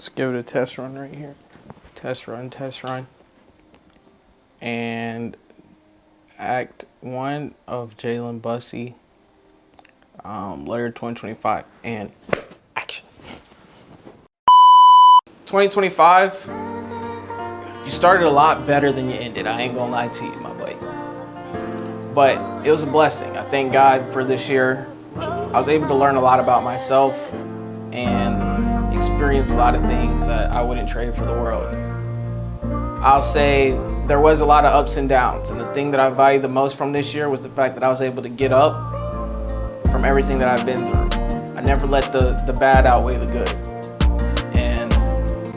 Let's give it a test run right here. Test run. And Act 1 of Jalen Bussey, Letter 2025, and action. 2025, you started a lot better than you ended. I ain't gonna lie to you, my boy. But it was a blessing. I thank God for this year. I was able to learn a lot about myself and experience a lot of things that I wouldn't trade for the world. I'll say there was a lot of ups and downs, and the thing that I value the most from this year was the fact that I was able to get up from everything that I've been through. I never let the bad outweigh the good, and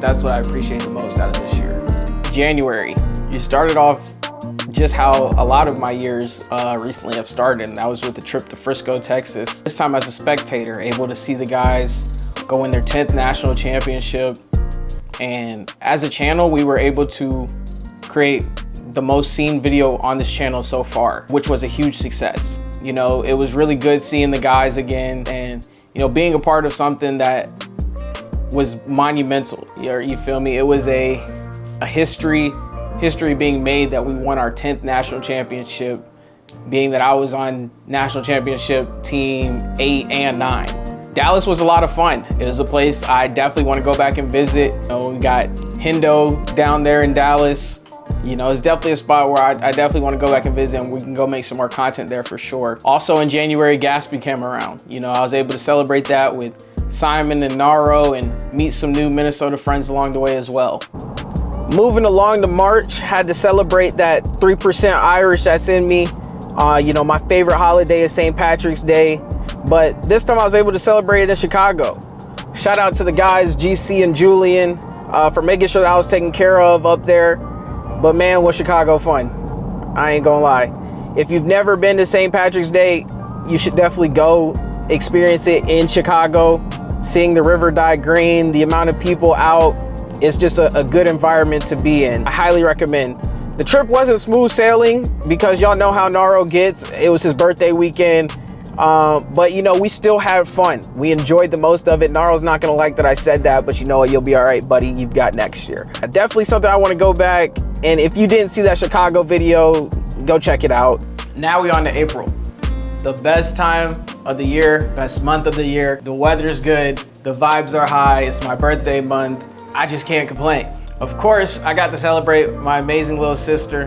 that's what I appreciate the most out of this year. January, you started off just how a lot of my years recently have started, and that was with the trip to Frisco, Texas. This time as a spectator, able to see the guys go win their 10th national championship. And as a channel, we were able to create the most seen video on this channel so far, which was a huge success. You know, it was really good seeing the guys again and, you know, being a part of something that was monumental. You feel me? It was a history being made that we won our 10th national championship, being that I was on national championship team 8 and 9. Dallas was a lot of fun. It was a place I definitely want to go back and visit. You know, we got Hendo down there in Dallas. You know, it's definitely a spot where I definitely want to go back and visit, and we can go make some more content there for sure. Also in January, Gatsby came around. You know, I was able to celebrate that with Simon and Naro and meet some new Minnesota friends along the way as well. Moving along to March, had to celebrate that 3% Irish that's in me. You know, my favorite holiday is St. Patrick's Day. But this time I was able to celebrate it in Chicago. Shout out to the guys, GC and Julian, for making sure that I was taken care of up there. But man, was Chicago fun. I ain't gonna lie. If you've never been to St. Patrick's Day, you should definitely go experience it in Chicago. Seeing the river dye green, the amount of people out, it's just a good environment to be in. I highly recommend. The trip wasn't smooth sailing because y'all know how Naro gets. It was his birthday weekend. But you know, we still had fun. We enjoyed the most of it. Naro's not gonna like that I said that, but you know what, you'll be all right, buddy. You've got next year. Definitely something I want to go back, and if you didn't see that Chicago video, go check it out. Now we on to April. The best time of the year, best month of the year. The weather's good, the vibes are high, it's my birthday month. I just can't complain. Of course, I got to celebrate my amazing little sister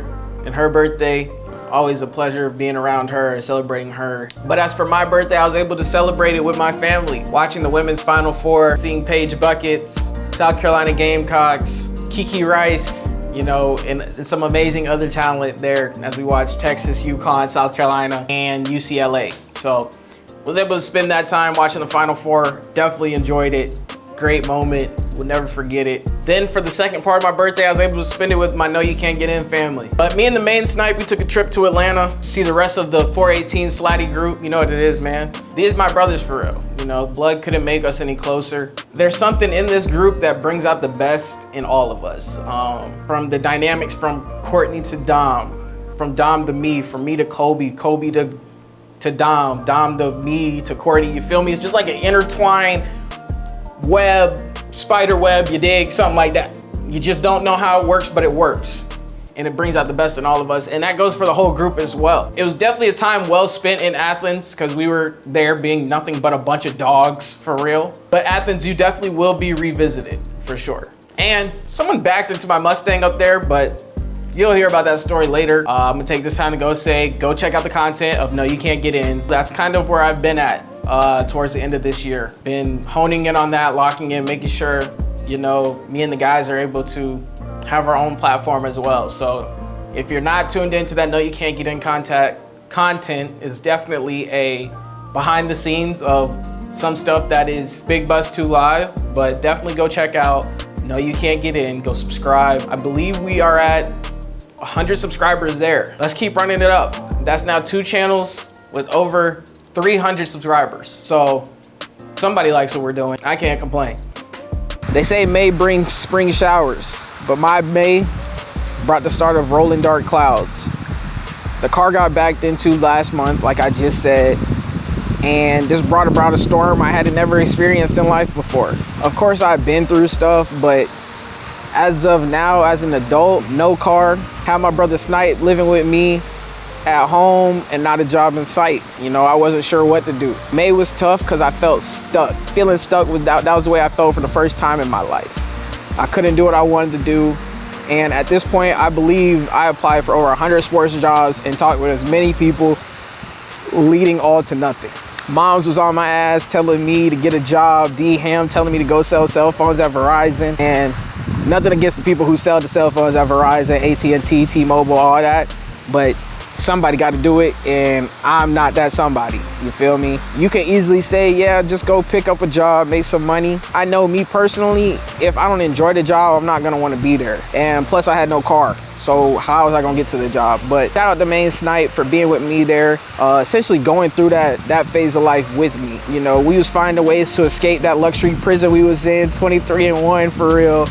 and her birthday. Always a pleasure being around her and celebrating her. But as for my birthday, I was able to celebrate it with my family. Watching the women's Final Four, seeing Paige Buckets, South Carolina Gamecocks, Kiki Rice, you know, and some amazing other talent there as we watched Texas, UConn, South Carolina, and UCLA. So was able to spend that time watching the Final Four. Definitely enjoyed it. Great moment, would never forget it. Then for the second part of my birthday, I was able to spend it with my Know You Can't Get In family. But me and the main snipe, we took a trip to Atlanta, see the rest of the 418 Slatty group. You know what it is, man. These are my brothers for real. You know, blood couldn't make us any closer. There's something in this group that brings out the best in all of us. From the dynamics from Courtney to Dom, from Dom to me, from me to Kobe, Kobe to Dom, Dom to me to Courtney, you feel me? It's just like an intertwined web, spider web, you dig, something like that. You just don't know how it works, but it works. And it brings out the best in all of us. And that goes for the whole group as well. It was definitely a time well spent in Athens because we were there being nothing but a bunch of dogs for real. But Athens, you definitely will be revisited for sure. And someone backed into my Mustang up there, but you'll hear about that story later. I'm gonna take this time to go check out the content of Know You Can't Get In. That's kind of where I've been at towards the end of this year. Been honing in on that, locking in, making sure, you know, me and the guys are able to have our own platform as well. So if you're not tuned into that Know You Can't Get In content is definitely a behind the scenes of some stuff that is Big Bus 2 Live, but definitely go check out Know You Can't Get In, go subscribe. I believe we are at 100 subscribers there. Let's keep running it up. That's now 2 channels with over 300 subscribers. So somebody likes what we're doing. I can't complain. They say May brings spring showers, but my May brought the start of rolling dark clouds. The car got backed into last month, like I just said. and this brought about a storm I had never experienced in life before. Of course, I've been through stuff, but as of now, as an adult, no car, have my brother Snipe living with me at home and not a job in sight. You know, I wasn't sure what to do. May was tough because I felt stuck. Feeling stuck that was the way I felt for the first time in my life. I couldn't do what I wanted to do. And at this point, I believe I applied for over 100 sports jobs and talked with as many people, leading all to nothing. Moms was on my ass telling me to get a job. D-Ham telling me to go sell cell phones at Verizon. And nothing against the people who sell the cell phones at Verizon, AT&T, T-Mobile, all that. But somebody got to do it, and I'm not that somebody. You feel me? You can easily say, yeah, just go pick up a job, make some money. I know me personally, if I don't enjoy the job, I'm not going to want to be there. And plus, I had no car. So how was I gonna get to the job? But shout out to Main Snipe for being with me there, essentially going through that phase of life with me. You know, we was finding ways to escape that luxury prison we was in, 23-1 for real.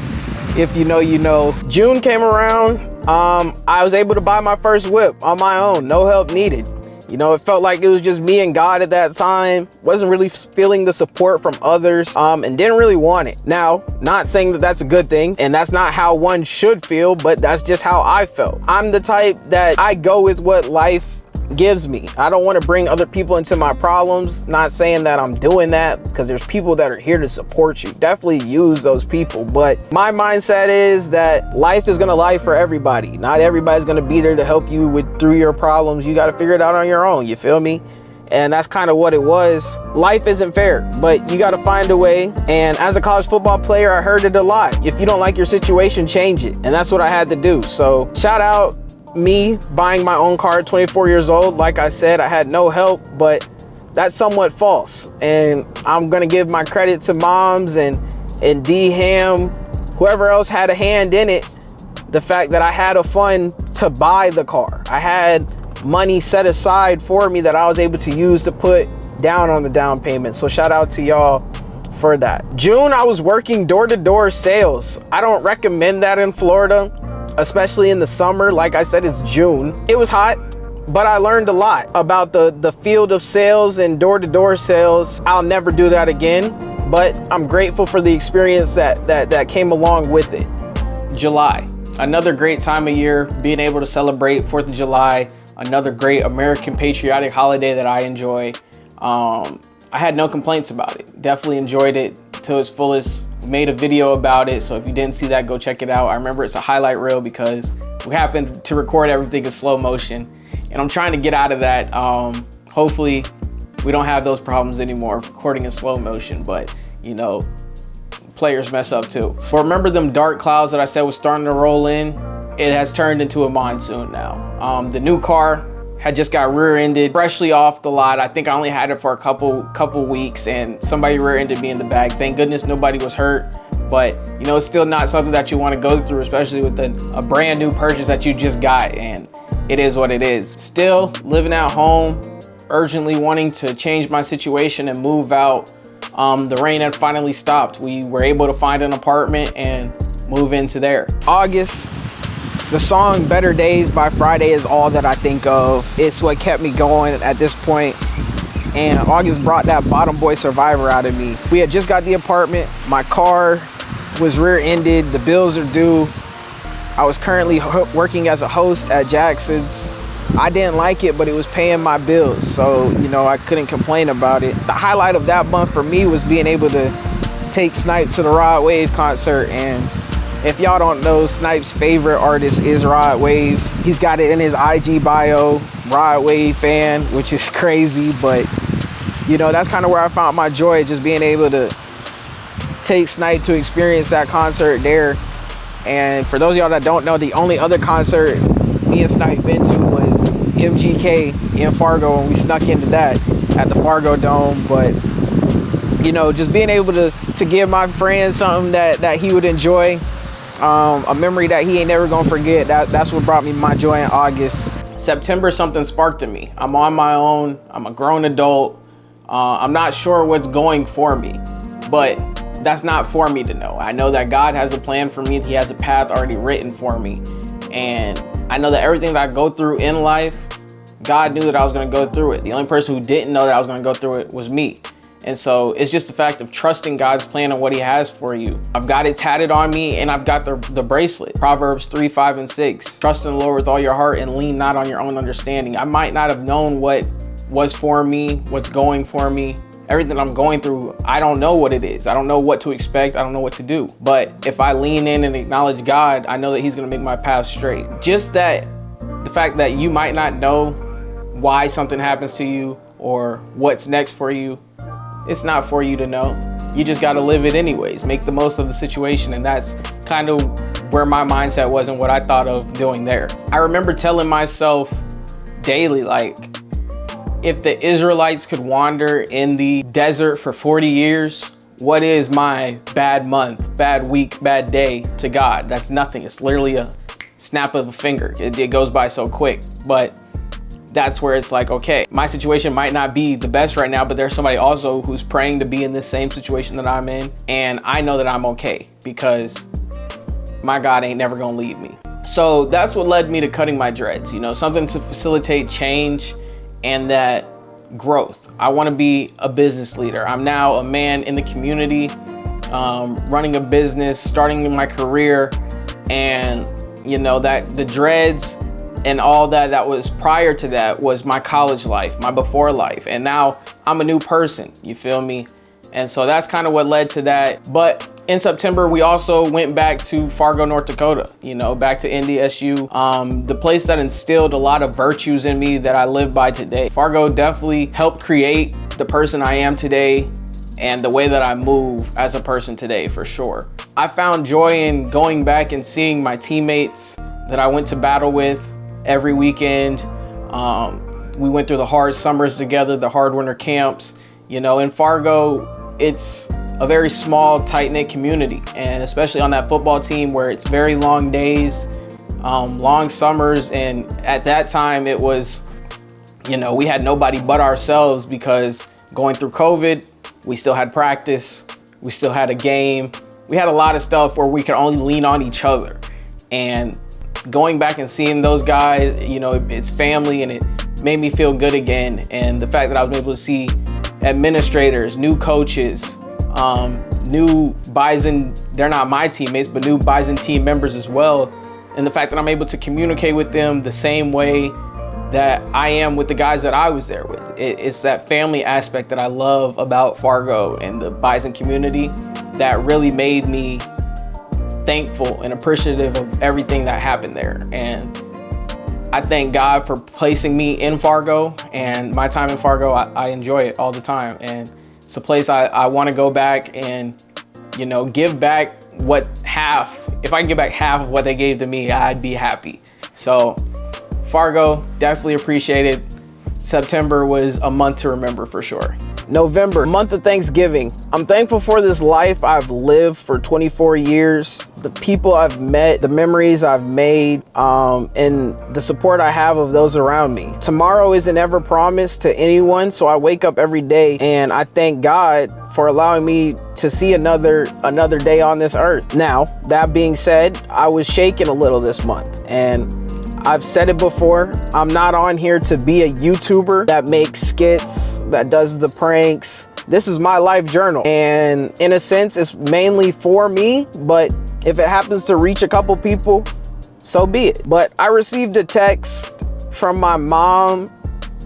If you know, you know. June came around, I was able to buy my first whip on my own, no help needed. You know, it felt like it was just me and God at that time. Wasn't really feeling the support from others, and didn't really want it. Now, not saying that that's a good thing, and that's not how one should feel, but that's just how I felt. I'm the type that I go with what life gives me. I don't want to bring other people into my problems. Not saying that I'm doing that, because there's people that are here to support you. Definitely use those people. But my mindset is that life is going to lie for everybody. Not everybody's going to be there to help you through your problems. You got to figure it out on your own. You feel me? And that's kind of what it was. Life isn't fair, but you got to find a way. And as a college football player, I heard it a lot. If you don't like your situation, change it. And that's what I had to do. So shout out me buying my own car at 24 years old. Like I said, I had no help, but that's somewhat false. And I'm gonna give my credit to moms and D-Ham, whoever else had a hand in it. The fact that I had a fund to buy the car. I had money set aside for me that I was able to use to put down on the down payment. So shout out to y'all for that. June, I was working door-to-door sales. I don't recommend that in Florida, especially in the summer. Like I said, it's June. It was hot, but I learned a lot about the field of sales and door-to-door sales. I'll never do that again, but I'm grateful for the experience that came along with it. July, another great time of year, being able to celebrate 4th of July, another great American patriotic holiday that I enjoy. I had no complaints about it. Definitely enjoyed it to its fullest. Made a video about it, so if you didn't see that, go check it out. I remember it's a highlight reel because we happened to record everything in slow motion, and I'm trying to get out of that. Hopefully we don't have those problems anymore, recording in slow motion, but you know, players mess up too. But remember them dark clouds that I said was starting to roll in? It has turned into a monsoon now. The new car had just got rear-ended, freshly off the lot. I think I only had it for a couple weeks, and somebody rear-ended me in the bag. Thank goodness nobody was hurt, but you know, it's still not something that you want to go through, especially with a brand new purchase that you just got, and it is what it is. Still living at home, urgently wanting to change my situation and move out. The rain had finally stopped. We were able to find an apartment and move into there. August, the song Better Days by Friday is all that I think of. It's what kept me going at this point. And August brought that bottom boy survivor out of me. We had just got the apartment. My car was rear-ended. The bills are due. I was currently working as a host at Jackson's. I didn't like it, but it was paying my bills. So, you know, I couldn't complain about it. The highlight of that month for me was being able to take Snipe to the Rod Wave concert. And if y'all don't know, Snipe's favorite artist is Rod Wave. He's got it in his IG bio, Rod Wave fan, which is crazy, but you know, that's kind of where I found my joy, just being able to take Snipe to experience that concert there. And for those of y'all that don't know, the only other concert me and Snipe been to was MGK in Fargo, and we snuck into that at the Fargo Dome. But you know, just being able to give my friend something that he would enjoy, a memory that he ain't never gonna forget. That's what brought me my joy in August. September, something sparked in me. I'm on my own. I'm a grown adult. I'm not sure what's going for me, but that's not for me to know. I know that God has a plan for me. He has a path already written for me. And I know that everything that I go through in life God knew that I was going to go through it. The only person who didn't know that I was going to go through it was me. And so it's just the fact of trusting God's plan and what he has for you. I've got it tatted on me, and I've got the bracelet. Proverbs 3, 5, and 6. Trust in the Lord with all your heart and lean not on your own understanding. I might not have known what was for me, what's going for me. Everything I'm going through, I don't know what it is. I don't know what to expect. I don't know what to do. But if I lean in and acknowledge God, I know that he's going to make my path straight. Just that the fact that you might not know why something happens to you or what's next for you, it's not for you to know. You just got to live it anyways. Make the most of the situation. And that's kind of where my mindset was and what I thought of doing there. I remember telling myself daily, like, if the Israelites could wander in the desert for 40 years, what is my bad month, bad week, bad day to God? That's nothing. It's literally a snap of a finger. It goes by so quick. But that's where it's like, okay, my situation might not be the best right now, but there's somebody also who's praying to be in the same situation that I'm in. And I know that I'm okay because my God ain't never gonna leave me. So that's what led me to cutting my dreads, you know, something to facilitate change and that growth. I want to be a business leader. I'm now a man in the community, running a business, starting my career, and you know that the dreads and all that was prior to that was my college life, my before life, and now I'm a new person, you feel me? And so that's kind of what led to that. But in September, we also went back to Fargo, North Dakota, you know, back to NDSU, the place that instilled a lot of virtues in me that I live by today. Fargo definitely helped create the person I am today and the way that I move as a person today, for sure. I found joy in going back and seeing my teammates that I went to battle with every weekend. We went through the hard summers together, the hard winter camps. You know, in Fargo, it's a very small, tight-knit community, and especially on that football team where it's very long days, long summers, and at that time it was, you know, we had nobody but ourselves because going through COVID, we still had practice, we still had a game, we had a lot of stuff where we could only lean on each other. And going back and seeing those guys, you know, it's family, and it made me feel good again. And the fact that I was able to see administrators, new coaches, new Bison, they're not my teammates, but new Bison team members as well. And the fact that I'm able to communicate with them the same way that I am with the guys that I was there with. It's that family aspect that I love about Fargo and the Bison community that really made me thankful and appreciative of everything that happened there. And I thank God for placing me in Fargo, and my time in Fargo, I enjoy it all the time. And it's a place I want to go back and, you know, give back if I can give back half of what they gave to me, I'd be happy. So Fargo, definitely appreciate it. September was a month to remember for sure. November, month of Thanksgiving. I'm thankful for this life I've lived for 24 years, the people I've met, the memories I've made, and the support I have of those around me. Tomorrow isn't ever promised to anyone, so I wake up every day and I thank God for allowing me to see another day on this earth. Now, that being said, I was shaken a little this month, and I've said it before, I'm not on here to be a YouTuber that makes skits, that does the pranks. This is my life journal, and in a sense, it's mainly for me, but if it happens to reach a couple people, so be it. But I received a text from my mom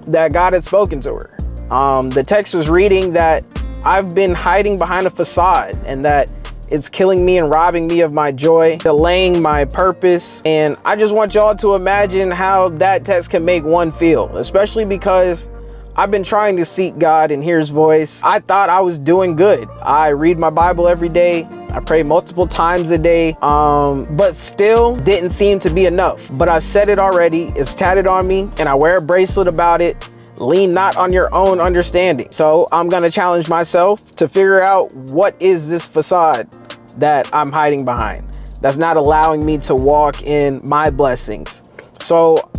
that God had spoken to her. The text was reading that I've been hiding behind a facade and that it's killing me and robbing me of my joy, delaying my purpose. And I just want y'all to imagine how that text can make one feel, especially because I've been trying to seek God and hear his voice. I thought I was doing good. I read my Bible every day. I pray multiple times a day, but still didn't seem to be enough. But I've said it already, it's tatted on me, and I wear a bracelet about it. Lean not on your own understanding. So I'm gonna challenge myself to figure out what is this facade that I'm hiding behind that's not allowing me to walk in my blessings. So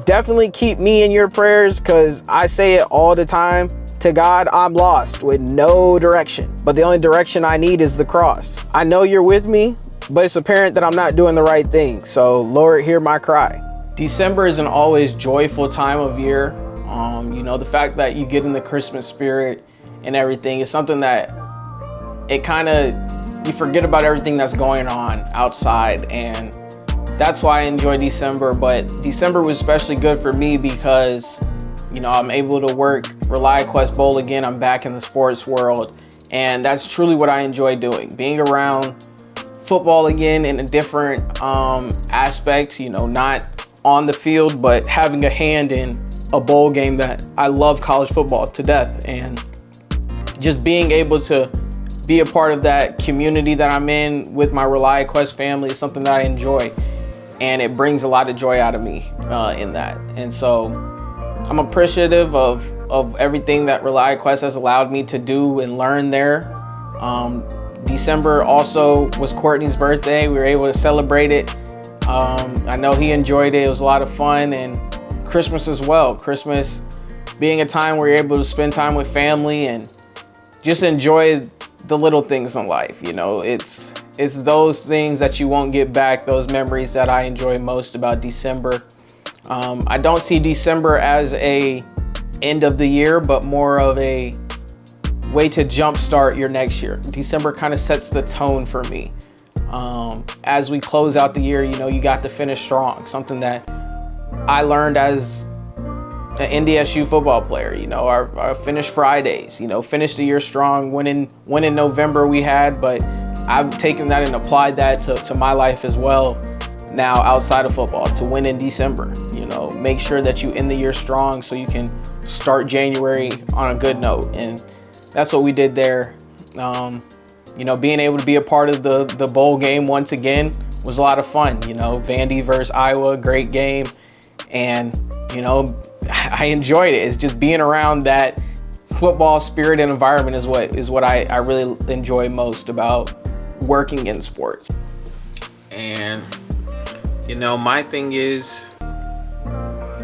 definitely keep me in your prayers, because I say it all the time to God, I'm lost with no direction, but the only direction I need is the cross. I know you're with me, but it's apparent that I'm not doing the right thing. So Lord, hear my cry. December is an always joyful time of year. You know, the fact that you get in the Christmas spirit and everything is something that it kind of, you forget about everything that's going on outside, and that's why I enjoy December. But December was especially good for me because, you know, I'm able to work ReliaQuest Bowl again. I'm back in the sports world, and that's truly what I enjoy doing, being around football again in a different aspect, you know, not on the field, but having a hand in a bowl game that I love college football to death, and just being able to be a part of that community that I'm in with my ReliaQuest family is something that I enjoy, and it brings a lot of joy out of me in that. And so I'm appreciative of everything that ReliaQuest has allowed me to do and learn there. December also was Courtney's birthday. We were able to celebrate it. I know he enjoyed it. It was a lot of fun. And Christmas as well. Christmas being a time where you're able to spend time with family and just enjoy the little things in life. You know, it's those things that you won't get back, those memories that I enjoy most about December. I don't see December as a end of the year, but more of a way to jumpstart your next year. December kind of sets the tone for me. As we close out the year, you know, you got to finish strong. Something that I learned as an NDSU football player. You know, our finish Fridays, you know, finish the year strong. When in November we had, but I've taken that and applied that to my life as well now outside of football, to win in December. You know, make sure that you end the year strong so you can start January on a good note. And that's what we did there. You know, being able to be a part of the bowl game once again was a lot of fun. You know, Vandy versus Iowa, great game. And, you know, I enjoyed it. It's just being around that football spirit and environment is what I really enjoy most about working in sports. And, you know, my thing is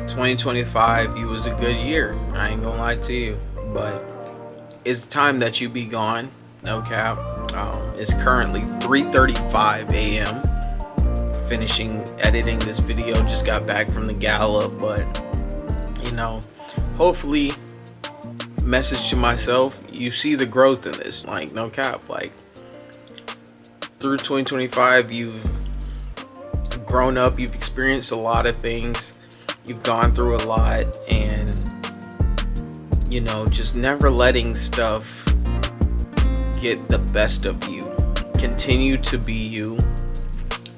2025, it was a good year. I ain't gonna lie to you, but it's time that you be gone, no cap. It's currently 3:35 a.m. finishing editing this video. Just got back from the gala, but you know, hopefully, message to myself, you see the growth in this, like no cap. Like through 2025, you've grown up, you've experienced a lot of things, you've gone through a lot, and you know, just never letting stuff get the best of you. Continue to be you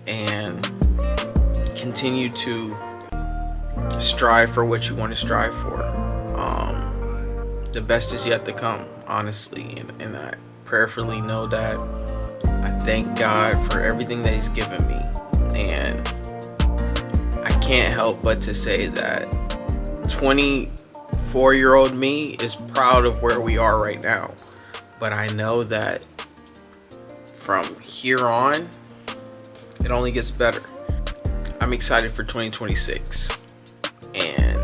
and continue to strive for what you want to strive for. The best is yet to come, honestly, and I prayerfully know that. I thank God for everything that He's given me, and I can't help but to say that 24-year-old me is proud of where we are right now. But I know that from here on, it only gets better. I'm excited for 2026. And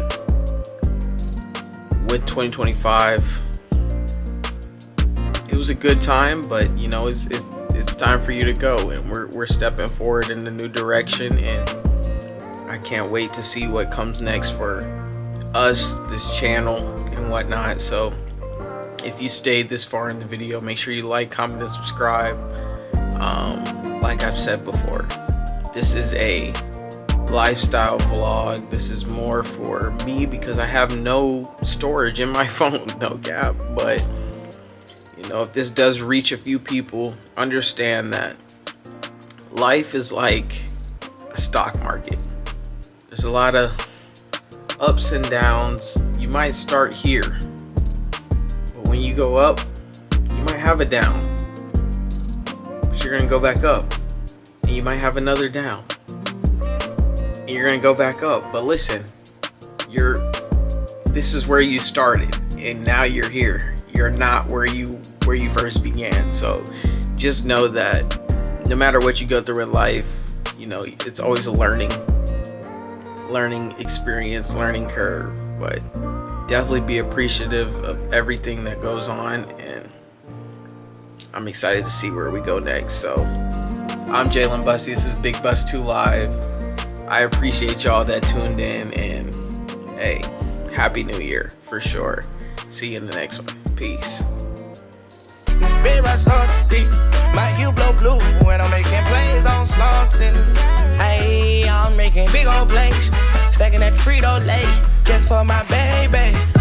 with 2025, it was a good time, but you know, it's time for you to go, and we're stepping forward in a new direction, and I can't wait to see what comes next for us, this channel, and whatnot. So if you stayed this far in the video, make sure you like, comment, and subscribe. Like I've said before, this is a lifestyle vlog. This is more for me because I have no storage in my phone, no cap. But you know, if this does reach a few people, understand that life is like a stock market. There's a lot of ups and downs. You might start here, but when you go up, you might have a down, but you're gonna go back up, and you might have another down, and you're gonna go back up. But listen, this is where you started, and now you're here. You're not where you first began. So just know that no matter what you go through in life, you know, it's always a learning experience, learning curve. But definitely be appreciative of everything that goes on, and I'm excited to see where we go next. So I'm Jalen Bussey. This is Big Bus 2 Live. I appreciate y'all that tuned in, and hey, Happy New Year for sure. See you in the next one. Peace. Babe, I start to see my you blow blue when I'm making plays on Slauson. Hey, I'm making big old plays, stacking that Frito-Lay just for my baby.